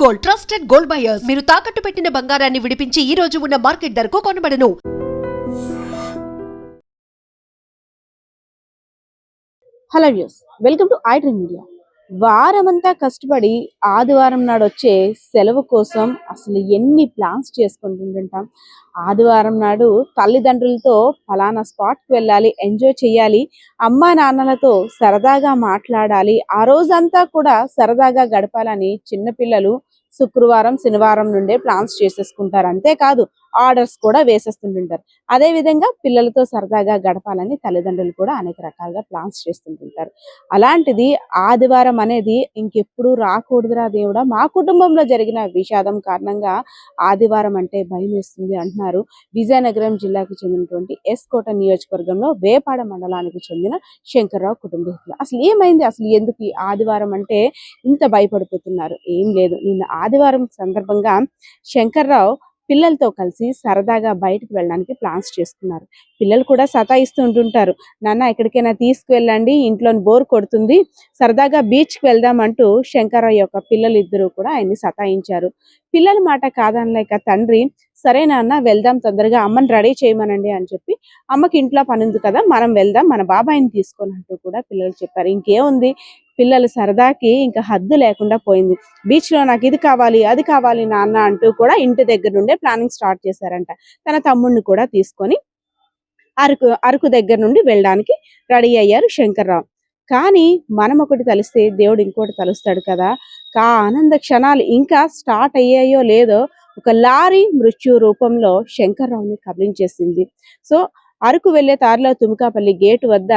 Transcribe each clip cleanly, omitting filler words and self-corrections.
Gold, trusted gold buyers. మీరు తాకట్టు పెట్టిన బంగారాన్ని విడిపించి ఈ రోజు ఉన్న మార్కెట్ ధరకు కొనబడను. Hello views, welcome to iDream Media. వారమంతా కష్టపడి ఆదివారం నాడు వచ్చే సెలవు కోసం అసలు ఎన్ని ప్లాన్స్ చేసుకుంటుంటాం. ఆదివారం నాడు తల్లిదండ్రులతో ఫలానా స్పాట్కి వెళ్ళాలి, ఎంజాయ్ చేయాలి, అమ్మా నాన్నలతో సరదాగా మాట్లాడాలి, ఆ రోజంతా కూడా సరదాగా గడపాలని చిన్నపిల్లలు శుక్రవారం శనివారం నుండే ప్లాన్స్ చేసేసుకుంటారు. అంతేకాదు ఆర్డర్స్ కూడా వేసేస్తుంటుంటారు. అదే విధంగా పిల్లలతో సరదాగా గడపాలని తల్లిదండ్రులు కూడా అనేక రకాలుగా ప్లాన్స్ చేస్తుంటుంటారు. అలాంటిది ఆదివారం అనేది ఇంకెప్పుడు రాకూడదురా దేవుడా, మా కుటుంబంలో జరిగిన విషాదం కారణంగా ఆదివారం అంటే భయం వేస్తుంది అంటున్నారు విజయనగరం జిల్లాకు చెందినటువంటి ఎస్కోట నియోజకవర్గంలో వేపాడ మండలానికి చెందిన శంకర్రావు కుటుంబీకులు. అసలు ఏమైంది, అసలు ఎందుకు ఈ ఆదివారం అంటే ఇంత భయపడిపోతున్నారు? ఏం లేదు, నిన్న ఆదివారం సందర్భంగా శంకర్రావు పిల్లలతో కలిసి సరదాగా బయటకు వెళ్ళడానికి ప్లాన్స్ చేసుకున్నారు. పిల్లలు కూడా సతాయిస్తూ ఉంటుంటారు, నాన్న ఎక్కడికైనా తీసుకువెళ్ళండి, ఇంట్లోని బోర్ కొడుతుంది, సరదాగా బీచ్కి వెళ్దామంటూ శంకర్రావు యొక్క పిల్లలు ఇద్దరు కూడా ఆయన్ని సతాయించారు. పిల్లల మాట కాదనలేక తండ్రి, సరే నాన్న వెళ్దాం, తొందరగా అమ్మని రెడీ చేయమనండి అని చెప్పి, అమ్మకి ఇంట్లో పని ఉంది కదా మనం వెళ్దాం, మన బాబాయిని తీసుకొని అంటూ కూడా పిల్లలు చెప్పారు. ఇంకేముంది, పిల్లలు సరదాకి ఇంకా హద్దు లేకుండా పోయింది. బీచ్లో నాకు ఇది కావాలి అది కావాలి నాన్న అంటూ కూడా ఇంటి దగ్గర నుండే ప్లానింగ్ స్టార్ట్ చేశారంట. తన తమ్ముడిని కూడా తీసుకొని అరకు దగ్గర నుండి వెళ్ళడానికి రెడీ అయ్యారు శంకర్రావు. కానీ మనం ఒకటి తలిస్తే దేవుడు ఇంకోటి తలుస్తాడు కదా. ఆనంద క్షణాలు ఇంకా స్టార్ట్ అయ్యాయో లేదో ఒక లారీ మృత్యు రూపంలో శంకర్రావుని కబలించేసింది. సో అరకు వెళ్లే దారిలో తుమికాపల్లి గేటు వద్ద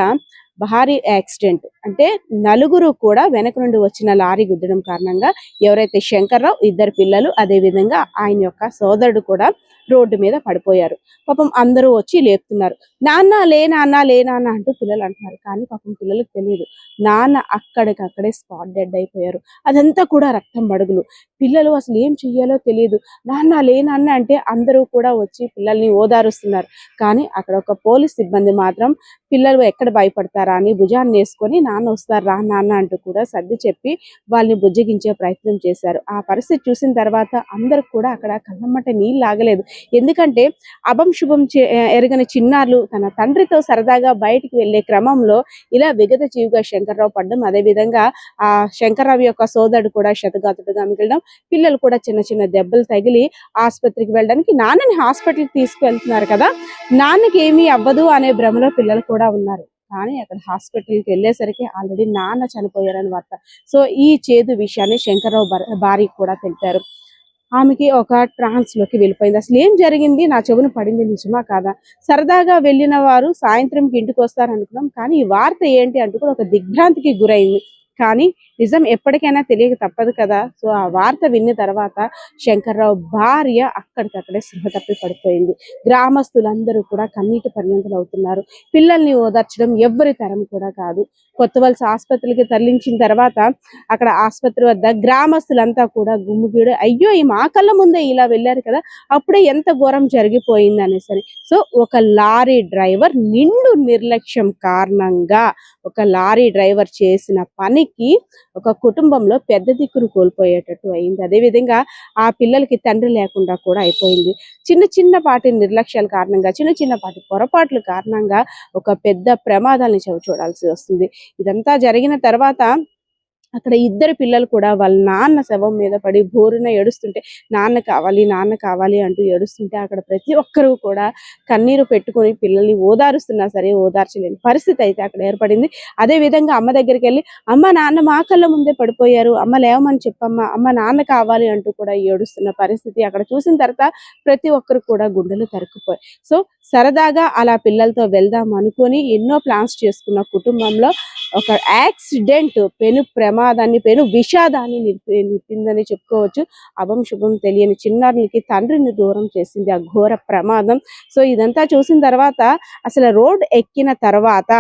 భారీ యాక్సిడెంట్. అంటే నలుగురు కూడా వెనక నుండి వచ్చిన లారీ గుద్దడం కారణంగా ఎవరైతే శంకర్రావు, ఇద్దరు పిల్లలు, అదే విధంగా ఆయన యొక్క సోదరుడు కూడా రోడ్డు మీద పడిపోయారు. పాపం అందరూ వచ్చి లేపుతున్నారు, నాన్న లే నాన్న లే నాన్న అంటూ పిల్లలు అంటున్నారు. కానీ పాపం పిల్లలకు తెలియదు, నాన్న అక్కడికక్కడే స్పాట్ డెడ్ అయిపోయారు. అదంతా కూడా రక్తం మడుగులు. పిల్లలు అసలు ఏం చెయ్యాలో తెలియదు. నాన్న లే నాన్న అంటే అందరూ కూడా వచ్చి పిల్లల్ని ఓదారుస్తున్నారు. కానీ అక్కడ ఒక పోలీస్ సిబ్బంది మాత్రం పిల్లలు ఎక్కడ భయపడతారా అని భుజాన్ని వేసుకొని, నాన్న వస్తారు రా నాన్న అంటూ కూడా సర్ది చెప్పి వాళ్ళని బుజ్జగించే ప్రయత్నం చేశారు. ఆ పరిస్థితి చూసిన తర్వాత అందరూ కూడా అక్కడ కళ్ళమ్మట నీళ్ళు ఆగలేదు. ఎందుకంటే అభం శుభం ఎరగని చిన్నారులు తన తండ్రితో సరదాగా బయటికి వెళ్లే క్రమంలో ఇలా విగత జీవిగా శంకర్రావు పడ్డం, అదేవిధంగా ఆ శంకర్రావు యొక్క సోదరుడు కూడా శతగాతుడుగా మిగలడం, పిల్లలు కూడా చిన్న చిన్న దెబ్బలు తగిలి ఆసుపత్రికి వెళ్ళడానికి, నాన్నని హాస్పిటల్కి తీసుకువెళ్తున్నారు కదా, నాన్నకి ఏమీ అవ్వదు అనే భ్రమలో పిల్లలు కూడా ఉన్నారు. కానీ అక్కడ హాస్పిటల్కి వెళ్ళేసరికి ఆల్రెడీ నాన్న చనిపోయారని వార్త. సో ఈ చేదు విషయాన్ని శంకర్రావు భార్య కూడా తెలిపారు. ఆమెకి ఒక ట్రాన్స్ లోకి వెళ్ళిపోయింది. అసలు ఏం జరిగింది, నా చెవున పడింది నిజమా కాదా, సరదాగా వెళ్ళిన వారు సాయంత్రంకి ఇంటికి వస్తారనుకున్నాం, కానీ ఈ వార్త ఏంటి అంటూ కూడా ఒక దిగ్భ్రాంతికి గురైంది. కానీ నిజం ఎప్పటికైనా తెలియక తప్పదు కదా. సో ఆ వార్త విన్న తర్వాత శంకర్రావు భార్య అక్కడికక్కడే స్పృహ తప్పి పడిపోయింది. గ్రామస్తులందరూ కూడా కన్నీటి పర్యంతలు అవుతున్నారు. పిల్లల్ని ఓదార్చడం ఎవ్వరి తరం కూడా కాదు. కొత్తవలస ఆసుపత్రికి తరలించిన తర్వాత అక్కడ ఆసుపత్రి వద్ద గ్రామస్తులంతా కూడా గుమ్ముగీడు, అయ్యో ఈ మా కళ్ళ ముందే ఇలా వెళ్ళారు కదా, అప్పుడే ఎంత ఘోరం జరిగిపోయింది అనేసరి. సో ఒక లారీ డ్రైవర్ నిండు నిర్లక్ష్యం కారణంగా ఒక లారీ డ్రైవర్ చేసిన పనికి ఒక కుటుంబంలో పెద్ద దిక్కును కోల్పోయేటట్టు అయింది. అదేవిధంగా ఆ పిల్లలకి తండ్రి లేకుండా కూడా అయిపోయింది. చిన్నపాటి నిర్లక్ష్యాల కారణంగా, చిన్నపాటి పొరపాట్ల కారణంగా ఒక పెద్ద ప్రమాదాలను చూడాల్సి వస్తుంది. ఇదంతా జరిగిన తర్వాత అక్కడ ఇద్దరు పిల్లలు కూడా వాళ్ళ నాన్న శవం మీద పడి బోరున ఏడుస్తుంటే, నాన్న కావాలి అంటూ ఏడుస్తుంటే అక్కడ ప్రతి ఒక్కరూ కూడా కన్నీరు పెట్టుకొని పిల్లల్ని ఓదారుస్తున్నా సరే ఓదార్చలేని పరిస్థితి అయితే అక్కడ ఏర్పడింది. అదే విధంగా అమ్మ దగ్గరికి వెళ్ళి, అమ్మ నాన్న మా కళ్ళ ముందే పడిపోయారు, అమ్మ లేవమని చెప్పమ్మా, అమ్మ నాన్న కావాలి అంటూ కూడా ఏడుస్తున్న పరిస్థితి అక్కడ చూసిన తర్వాత ప్రతి ఒక్కరు కూడా గుండెలు తరుక్కుపోయి. సో సరదాగా అలా పిల్లలతో వెళ్దాం అనుకొని ఎన్నో ప్లాన్స్ చేసుకున్న కుటుంబంలో ఒక యాక్సిడెంట్ పెను విషాదాన్ని నింపిందని చెప్పుకోవచ్చు. అభం శుభం తెలియని చిన్నారులకి తండ్రిని దూరం చేసింది ఆ ఘోర ప్రమాదం. సో ఇదంతా చూసిన తర్వాత అసలు రోడ్ ఎక్కిన తర్వాత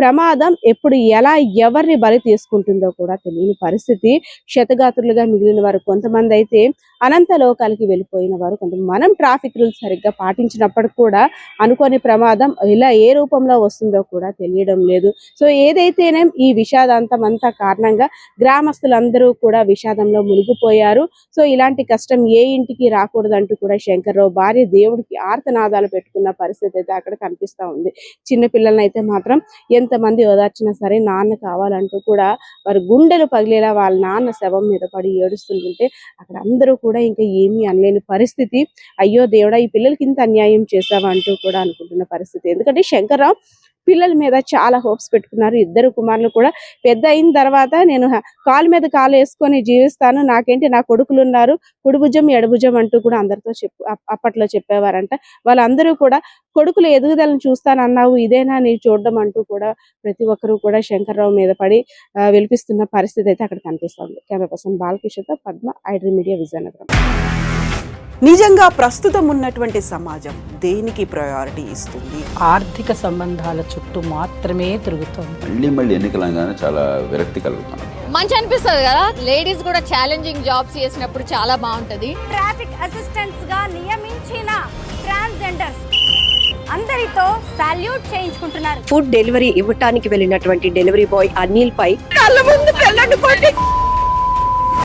ప్రమాదం ఎప్పుడు ఎలా ఎవరిని బలి తీసుకుంటుందో కూడా తెలియని పరిస్థితి. క్షతగాత్రులుగా మిగిలిన వారు కొంతమంది అయితే అనంత లోకాలకి వెళ్ళిపోయిన వారు కొంతమంది. మనం ట్రాఫిక్ రూల్స్ సరిగ్గా పాటించినప్పటికి కూడా అనుకోని ప్రమాదం ఇలా ఏ రూపంలో వస్తుందో కూడా తెలియడం లేదు. సో ఏదైతేనే ఈ విషాదాంతం అంతా కారణంగా గ్రామస్తులందరూ కూడా విషాదంలో మునిగిపోయారు. సో ఇలాంటి కష్టం ఏ ఇంటికి రాకూడదంటూ కూడా శంకర్రావు భార్య దేవుడికి ఆర్తనాదాలు పెట్టుకున్న పరిస్థితి అయితే అక్కడ కనిపిస్తా ఉంది. చిన్న పిల్లల్ని అయితే మాత్రం ఎంతమంది ఓదార్చినా సరే నాన్న కావాలంటూ కూడా వారి గుండెలు పగిలేలా వాళ్ళ నాన్న శవం మీద పడి ఏడుస్తుంటుంటే అక్కడ అందరూ కూడా ఇంకా ఏమీ అనలేని పరిస్థితి. అయ్యో దేవుడా, ఈ పిల్లలకి ఇంత అన్యాయం చేశావా అంటూ కూడా అనుకుంటున్న పరిస్థితి. ఎందుకంటే శంకర్రావు పిల్లల మీద చాలా హోప్స్ పెట్టుకున్నారు. ఇద్దరు కుమారులు కూడా పెద్ద అయిన తర్వాత నేను కాలు మీద కాలు వేసుకొని జీవిస్తాను, నాకేంటి నా కొడుకులు ఉన్నారు, కుడి భుజం ఎడభుజం అంటూ కూడా అందరితో అప్పట్లో చెప్పేవారంట. వాళ్ళందరూ కూడా కొడుకుల ఎదుగుదలను చూస్తానన్నావు, ఇదేనా నీ చూడడం అంటూ కూడా ప్రతి ఒక్కరూ కూడా శంకర్రావు మీద పడి విలిపిస్తున్న పరిస్థితి అయితే అక్కడ కనిపిస్తుంది. కెమెరా పర్సన్ బాలకిషోర్తో పద్మ, ఐడ్రీమ్ మీడియా, విజయనగరం. నిజంగా ప్రస్తుతం ఉన్నటువంటి సమాజం దేనికి ప్రయారిటీ ఇస్తుంది? ఆర్థిక సంబంధాల చుట్టూ మాత్రమే తిరుగుతోంది. మళ్ళీ ఎన్నికలంగానే చాలా విరక్తి కలుగుతాను. మంచి అనిపిస్తుంది కదా, లేడీస్ కూడా ఛాలెంజింగ్ జాబ్స్ చేసినప్పుడు చాలా బాగుంటది. ట్రాఫిక్ అసిస్టెంట్స్ గా నియమించిన ట్రాన్స్జెండర్స్ అందరితో సాల్యూట్ చేయించుకుంటున్నారు. ఫుడ్ డెలివరీ ఇవ్వటానికి వెళ్ళినటువంటి డెలివరీ బాయ్ అనిల్ పై కళ్ళ ముందు పెళ్ళండి